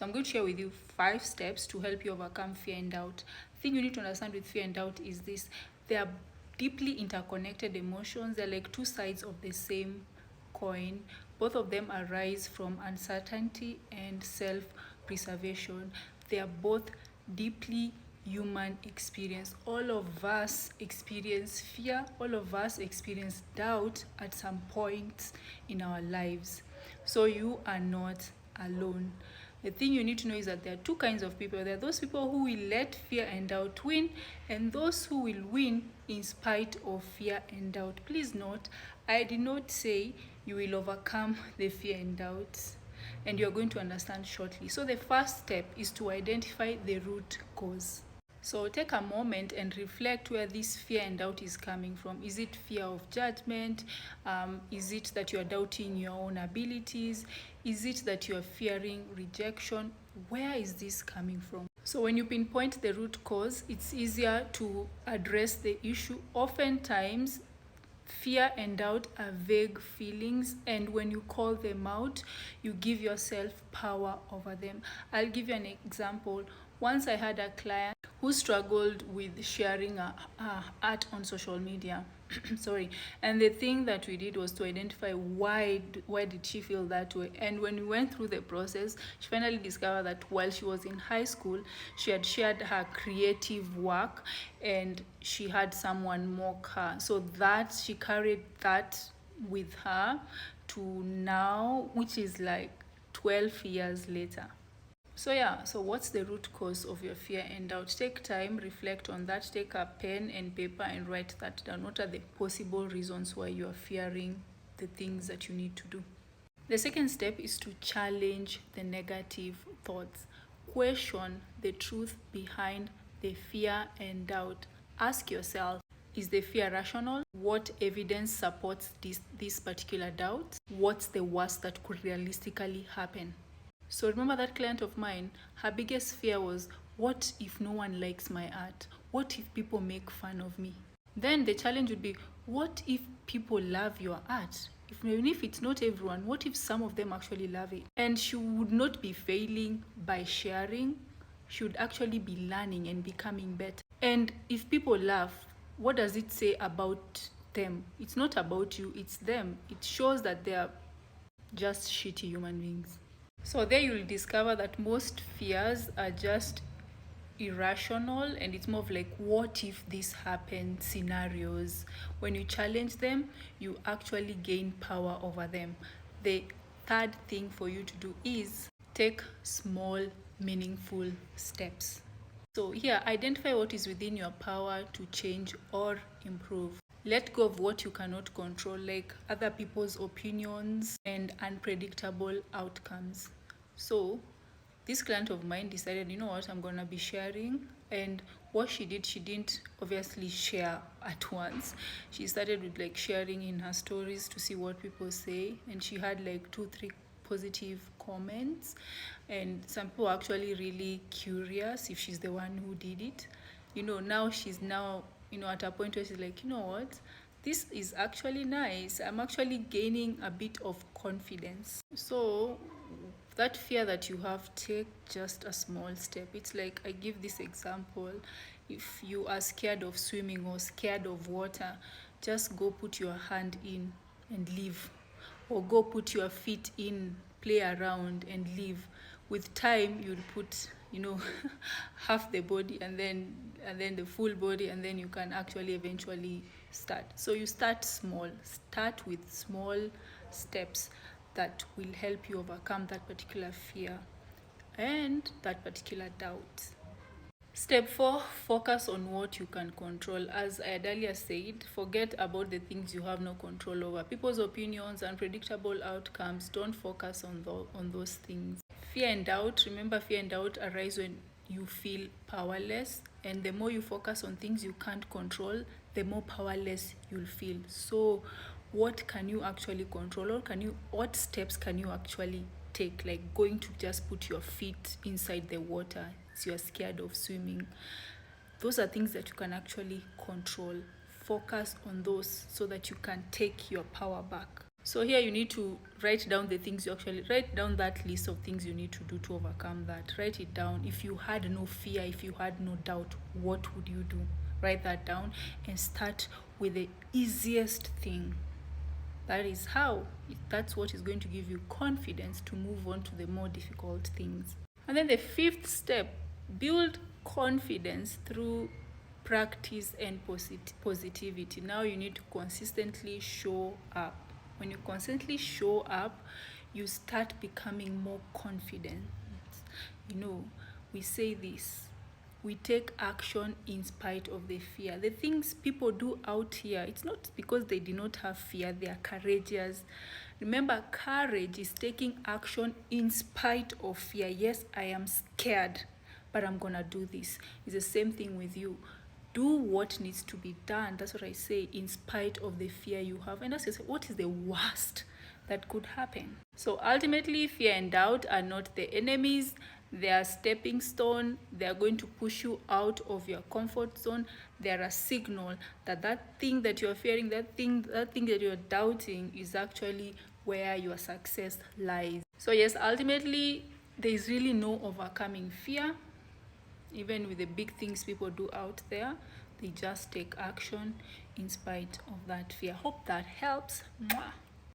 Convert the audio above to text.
So I'm going to share with you 5 steps to help you overcome fear and doubt. The thing you need to understand with fear and doubt is this: they are deeply interconnected emotions. They're like two sides of the same coin. Both of them arise from uncertainty and self-preservation. They are both deeply human experience. All of us experience fear, all of us experience doubt at some point in our lives. So you are not alone. The thing you need to know is that there are two kinds of people. There are those people who will let fear and doubt win, and those who will win in spite of fear and doubt. Please note, I did not say you will overcome the fear and doubts, and you're going to understand shortly. So the first step is to identify the root cause. So take a moment and reflect where this fear and doubt is coming from. Is it fear of judgment? Is it that you are doubting your own abilities? Is it that you are fearing rejection? Where is this coming from? So when you pinpoint the root cause, it's easier to address the issue. Oftentimes, fear and doubt are vague feelings, and when you call them out, you give yourself power over them. I'll give you an example. Once I had a client who struggled with sharing art on social media. Sorry. And the thing that we did was to identify why did she feel that way. And when we went through the process, she finally discovered that while she was in high school, she had shared her creative work and she had someone mock her. So that she carried that with her to now, which is like 12 years later. So what's the root cause of your fear and doubt? Take time, reflect on that, take a pen and paper and write that down. What are the possible reasons why you are fearing the things that you need to do? The second step is to challenge the negative thoughts. Question the truth behind the fear and doubt. Ask yourself, is the fear rational? What evidence supports this particular doubt? What's the worst that could realistically happen? So remember that client of mine, her biggest fear was, what if no one likes my art? What if people make fun of me? Then the challenge would be, what if people love your art? Even if it's not everyone, what if some of them actually love it? And she would not be failing by sharing. She would actually be learning and becoming better. And if people laugh, what does it say about them? It's not about you, it's them. It shows that they are just shitty human beings. So there you'll discover that most fears are just irrational, and it's more of like, what if this happened scenarios. When you challenge them, you actually gain power over them. The third thing for you to do is take small, meaningful steps. So here, identify what is within your power to change or improve. Let go of what you cannot control, like other people's opinions and unpredictable outcomes. So this client of mine decided, you know what, I'm gonna be sharing. And what she did, she didn't obviously share at once. She started with like sharing in her stories to see what people say, and she had like 2-3 positive comments, and some people were actually really curious if she's the one who did it. Now she's at a point where she's like, you know what, this is actually nice. I'm actually gaining a bit of confidence. So that fear that you have, take just a small step. It's like, I give this example. If you are scared of swimming or scared of water, just go put your hand in and leave, or go put your feet in, play around and leave. With time, you'll put half the body, and then the full body, and then you can actually eventually start. So you start small. Start with small steps that will help you overcome that particular fear and that particular doubt. Step 4, focus on what you can control. As I had earlier said, forget about the things you have no control over. People's opinions, unpredictable outcomes, don't focus on those things. Fear and doubt, remember, fear and doubt arise when you feel powerless, and the more you focus on things you can't control, the more powerless you'll feel. So what can you actually control, or what steps can you actually take? Like going to just put your feet inside the water, so you're scared of swimming. Those are things that you can actually control. Focus on those so that you can take your power back. So here you need to write down the things you actually write down, that list of things you need to do to overcome that. Write it down. If you had no fear, if you had no doubt, what would you do? Write that down and start with the easiest thing. That is how, that's what is going to give you confidence to move on to the more difficult things. And then the fifth step, build confidence through practice and positivity. Now you need to consistently show up. When you constantly show up, you start becoming more confident. You know, we say this, we take action in spite of the fear. The things people do out here, it's not because they do not have fear, they are courageous. Remember, courage is taking action in spite of fear. Yes, I am scared, but I'm gonna do this. It's the same thing with you. Do what needs to be done. That's what I say, in spite of the fear you have. And that's just, what is the worst that could happen? So ultimately, fear and doubt are not the enemies. They are stepping stone. They are going to push you out of your comfort zone. They are a signal that that thing that you're fearing, that thing that you're doubting is actually where your success lies. So yes, ultimately, there is really no overcoming fear. Even with the big things people do out there, they just take action in spite of that fear. Hope that helps. Mwah.